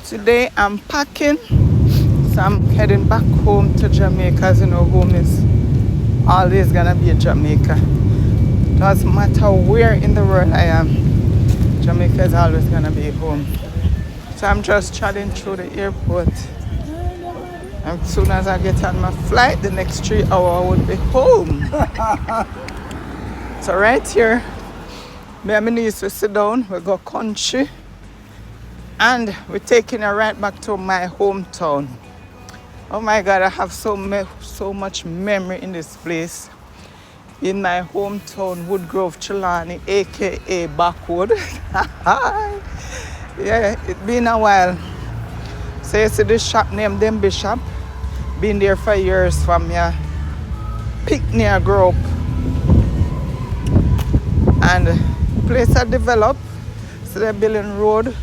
Today I'm packing, so I'm heading back home to Jamaica. As you know, home is always gonna be Jamaica. Doesn't matter where in the world I am, Jamaica is always gonna be home. So I'm just chatting through the airport. And as soon as I get on my flight, the next 3 hours I will be home. So right here, me and my niece will sit down, we go country, and we're taking her right back to my hometown. Oh my God, I have so much memory in this place. In my hometown, Woodgrove, Trelawney, aka Backwood. Yeah, it's been a while. So you see this shop named Dem Bishop. Been there for years from here. Picnic I grew up. And the place I developed. So they're building road.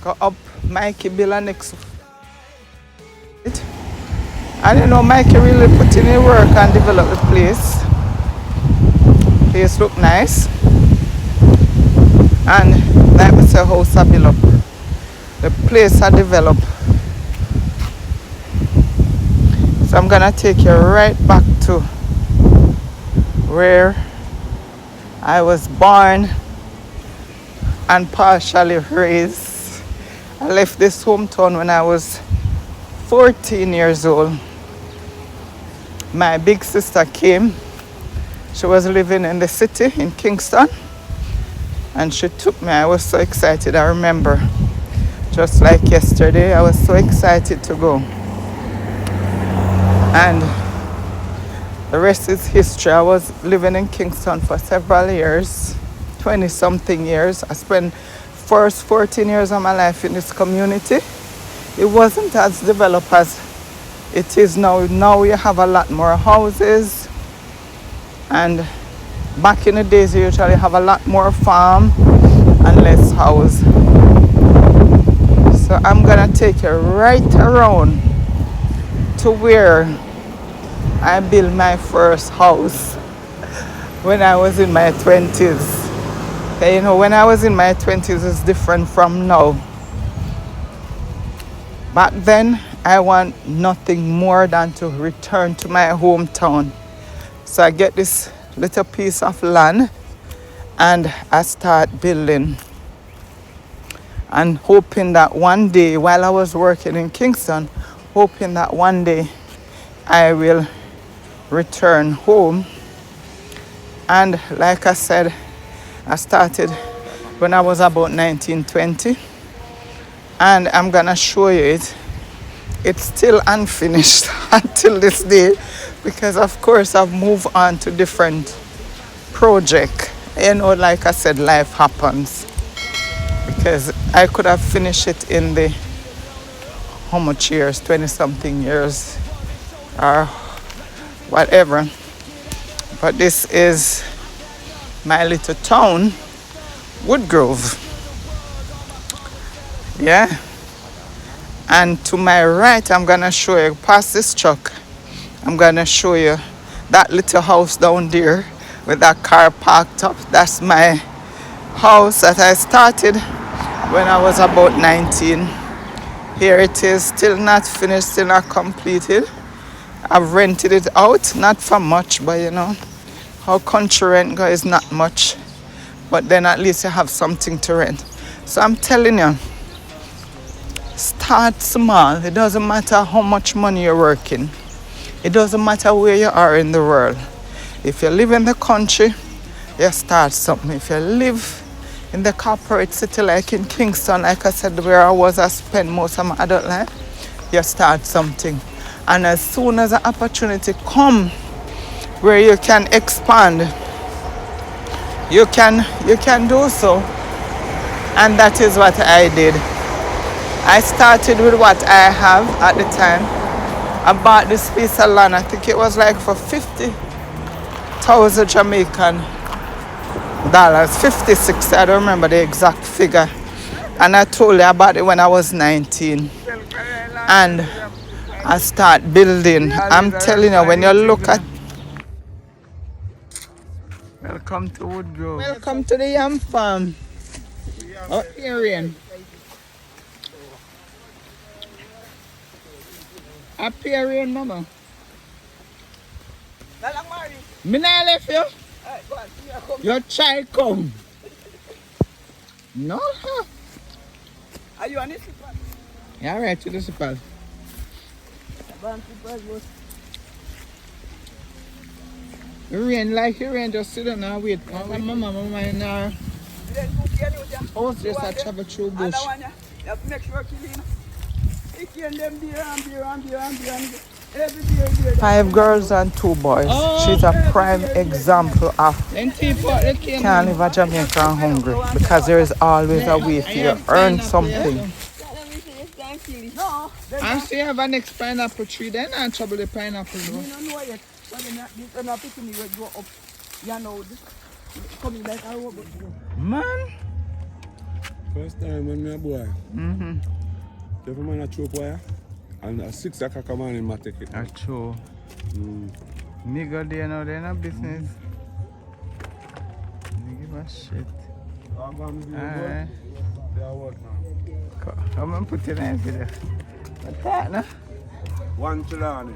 Go up Mikey build next. And you know, Mikey really put in the work and developed the place. Place look nice. And like I say, house I build up. The place I develop. So I'm gonna take you right back to where I was born and partially raised. I left this hometown when I was 14 years old. My big sister came. She was living in the city in Kingston, and she took me. I was so excited. I remember just like yesterday, I was so excited to go. And the rest is history. I was living in Kingston for several years, 20 something years. I spent first 14 years of my life in this community. It wasn't as developed as it is now. Now you have a lot more houses, and back in the days you usually have a lot more farm and less house. So I'm gonna take you right around to where I built my first house when I was in my 20s. And you know, when I was in my 20s it's different from now. Back then I want nothing more than to return to my hometown. So I get this little piece of land and I start building, and hoping that one day, while I was working in Kingston, hoping that one day I will return home. And like I said, I started when I was about 19, 20, and I'm gonna show you it. It's still unfinished until this day, because of course I've moved on to different projects. You know, like I said, life happens. Because I could have finished it in the, how much years, 20 something years or whatever. But this is my little town, Woodgrove. Yeah. And to my right, I'm gonna show you, past this truck, I'm gonna show you that little house down there with that car parked up. That's my house that I started when I was about 19. Here it is, still not finished, still not completed. I've rented it out, not for much, but you know, how country rent goes is not much. But then at least you have something to rent. So I'm telling you, start small. It doesn't matter how much money you're working. It doesn't matter where you are in the world. If you live in the country, you start something. If you live in the corporate city like in Kingston, like I said, where I spent most of my adult life, you start something. And as soon as the opportunity comes where you can expand, you can do so. And that is what I did. I started with what I have at the time. I bought this piece of land, I think it was like for 50,000 Jamaican dollars, 56, I don't remember the exact figure. And I told you about it when I was 19. And I start building. I'm telling you, when you look at... Welcome to Woodgrove. Welcome to the Yam Farm. Oh, Arian. Appearing, mama. Not long, Mary. Me not left you. Alright, go on. See you come. Your child come. No, huh? Are you on this slipper? Yeah, right to the super. Rain like you rain, just sit down and wait. Mama in our house just a travel through bush. You have to make sure clean. You can them beer and every beer. 5 girls and 2 boys. She's a prime example of can't live a Jamaica hungry because there is always a way for you to earn something. No. And she have an next pineapple tree, then I trouble the pineapple. You don't know yet. But they're not picking me when you go up. You know, coming like a robot. Man. First time when me a boy. The man a choke wire. And at 6 o'clock a morning I take it. A true. Me go there now, they're not business. They give a shit. Alright. They are what now? Come and put it in video. What's that now? 1 Chilani.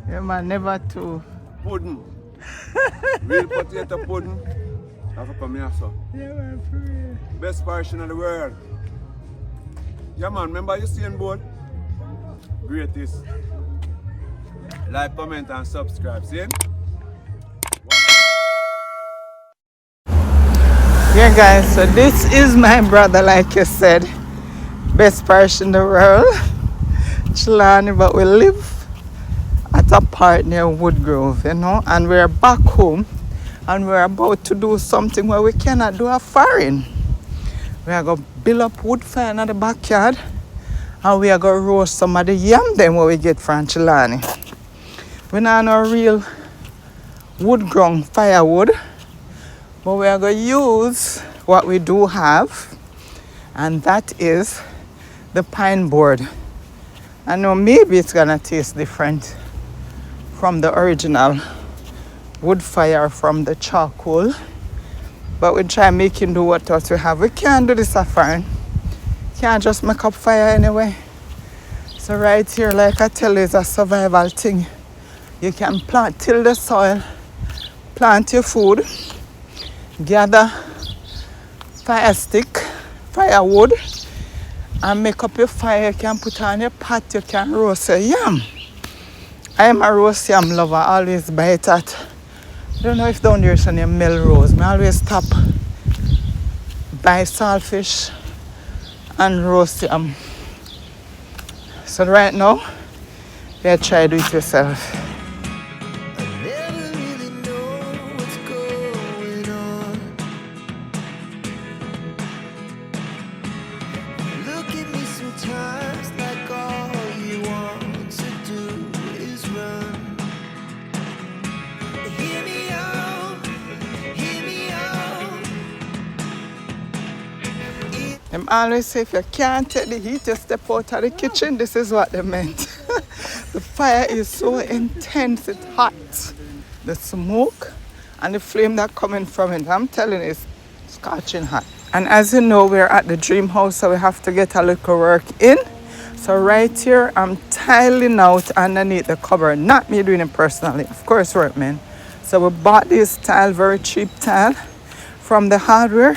Yeah man, never two. Pudding. Real potato pudding. That's what come here, so. Yeah man, for real. Best portion of the world. Yeah man, remember you seeing board? Greatest. Like, comment and subscribe. See? Yeah guys, so this is my brother like you said. Best person in the world. Chilani, but we live at a part near Woodgrove, you know, and we're back home and we're about to do something where we cannot do a firing. We are going to build up wood fire in the backyard and we are going to roast some of the yam them what we get from Chilani. We not no real wood ground firewood, but we are going to use what we do have, and that is the pine board. I know maybe it's going to taste different from the original wood fire from the charcoal, but we try making do what else we have. We can't do this fire. Can't just make up fire anyway. So right here, like I tell you, is a survival thing. You can plant, till the soil, plant your food, gather fire stick, firewood, and make up your fire. You can put on your pot, you can roast your yam. I am a roast yam lover, I always buy it at, I don't know if down there is any Melrose. I always stop, buy saltfish and roast yam. So right now, you try to do it yourself. Them always say if you can't take the heat, you step out of the kitchen. This is what they meant. The fire is so intense, it's hot. The smoke and the flame that coming from it, I'm telling you, it's scorching hot. And as you know, we're at the dream house, so we have to get a little work in. So right here, I'm tiling out underneath the cupboard. Not me doing it personally, of course, workmen. So we bought this tile, very cheap tile, from the hardware.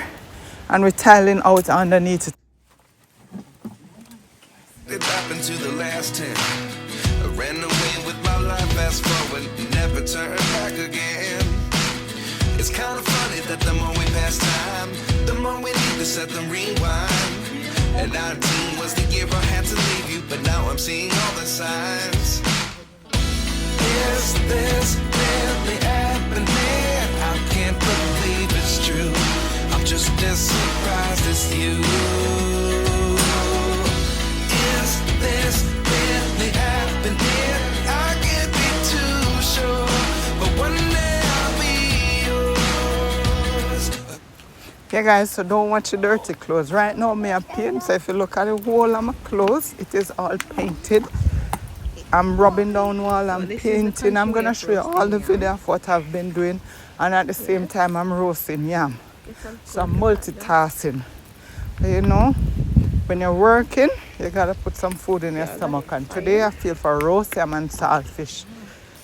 And we're tiling out underneath it. It happened to the last 10. I ran away with my life, fast forward, never turn back again. It's kind of funny that the more we pass time, the more we need to set them rewind. And 19 was the year I had to leave you, but now I'm seeing all the signs. Is this really happening? I can't believe it's true. I'm just as surprised as you. Is this really happening? I can't be too sure, but one day I'll be yours. Okay guys, so don't watch the dirty clothes. Right now me a paint, so if you look at the whole of my clothes, it is all painted. I'm rubbing down wall, I'm painting. I'm gonna show you all the video of what I've been doing, and at the same time I'm roasting yam. So I'm multitasking. You know, When you're working, you gotta put some food in your stomach. And today I feel for roast yam and saltfish.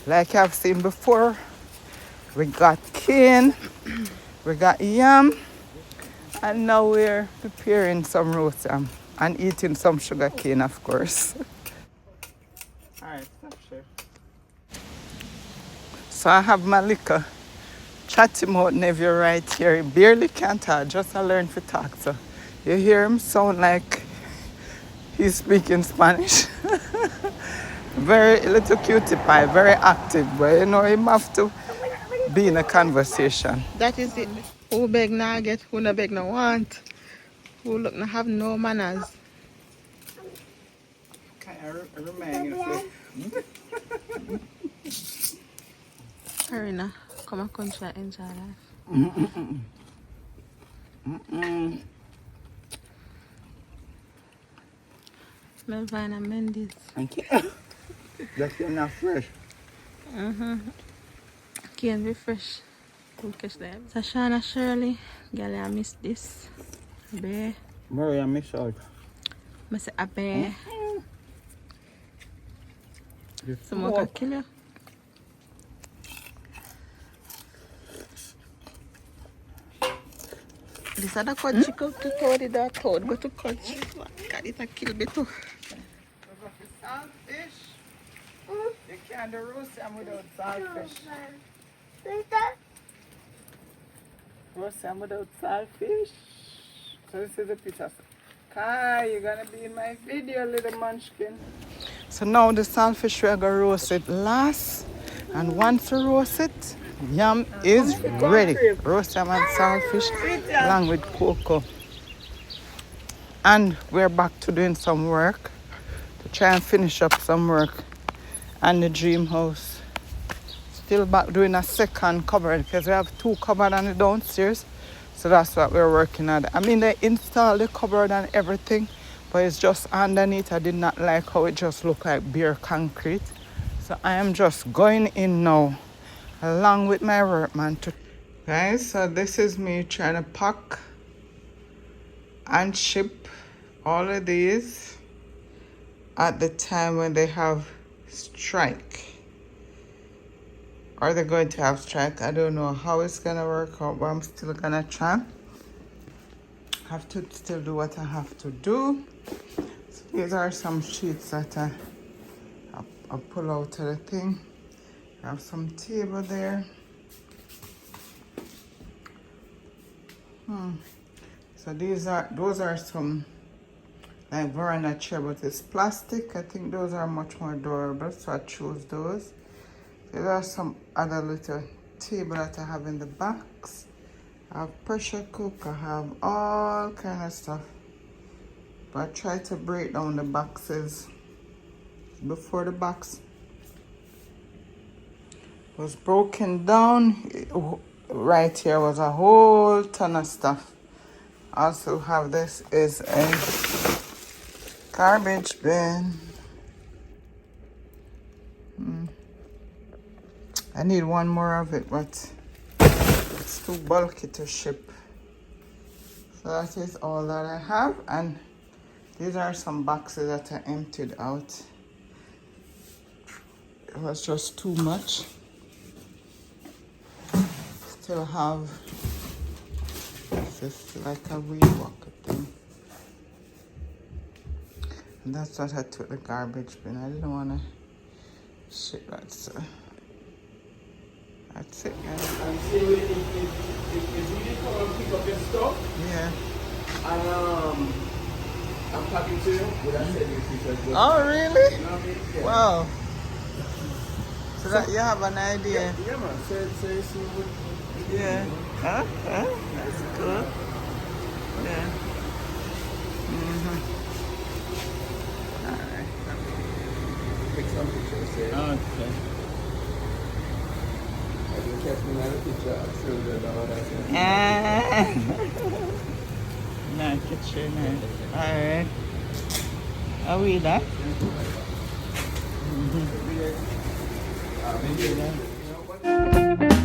Like I've seen before, we got cane, we got yam, and now we're preparing some roast yam and eating some sugar cane, of course. All right, stop, chef. So I have my liquor. Chat him out, nephew, right here. He barely can talk, just I learned to talk. So you hear him sound like he's speaking Spanish. Very little cutie pie, very active, but you know him have to be in a conversation. That is it. Who beg now get, who no beg no want. Who look no have no manners. Can I remind you? Karina, come and country and enjoy life. Melvin and Mendes. Thank you. That's not fresh. Can't be fresh. We'll catch them. Sashana Shirley, girl, I miss this. Bear. Murray, I miss out. I say a bear. Someone can kill you. This other country go to Toad, that Toad go to country. God, it a kill me too. Saltfish. You can't do roast yam without saltfish. Roast yam without saltfish. So this is a piece of Kai, you're gonna be in my video, little munchkin. So now the saltfish we're gonna roast it last. And once you roast it, yam is ready. Roast yam and saltfish along with cocoa. And we're back to doing some work to try and finish up some work on the dream house. Still back doing a second cupboard because we have 2 cupboards on the downstairs. So that's what we're working on. I mean, they installed the cupboard and everything, but it's just underneath. I did not like how it just looked like bare concrete. So I am just going in now along with my workman. Guys, so this is me trying to pack and ship all of these at the time when they have strike. Or they're going to have strike. I don't know how it's gonna work out, but I'm still gonna try. Have to still do what I have to do. So these are some sheets that I pull out of the thing. I have some table there. So those are some like veranda chair, but it's plastic. I think those are much more durable, so I chose those. There are some other little table that I have in the box. I have pressure cooker, I have all kind of stuff. But I try to break down the boxes before the box was broken down. Right here was a whole ton of stuff. I also have this is a garbage bin. I need one more of it, but it's too bulky to ship. So that is all that I have, and these are some boxes that I emptied out. It was just too much. Still have this like a weed walker thing. And that's what I took the garbage bin. I didn't want to ship that, so that's it, guys. And see, if you come and pick up your stuff, Yeah. and I'm talking to you, would I send you a picture? Oh, really? You know what I mean? Yeah. Wow. So that you have an idea. Yeah, man. Say, see what. Yeah. Huh? That's good. Yeah. Alright. Take some pictures, say. Okay. I didn't catch me in the picture. I'm sure they know what I said. No, kitchen. Alright. Are we that? Maybe, you know what?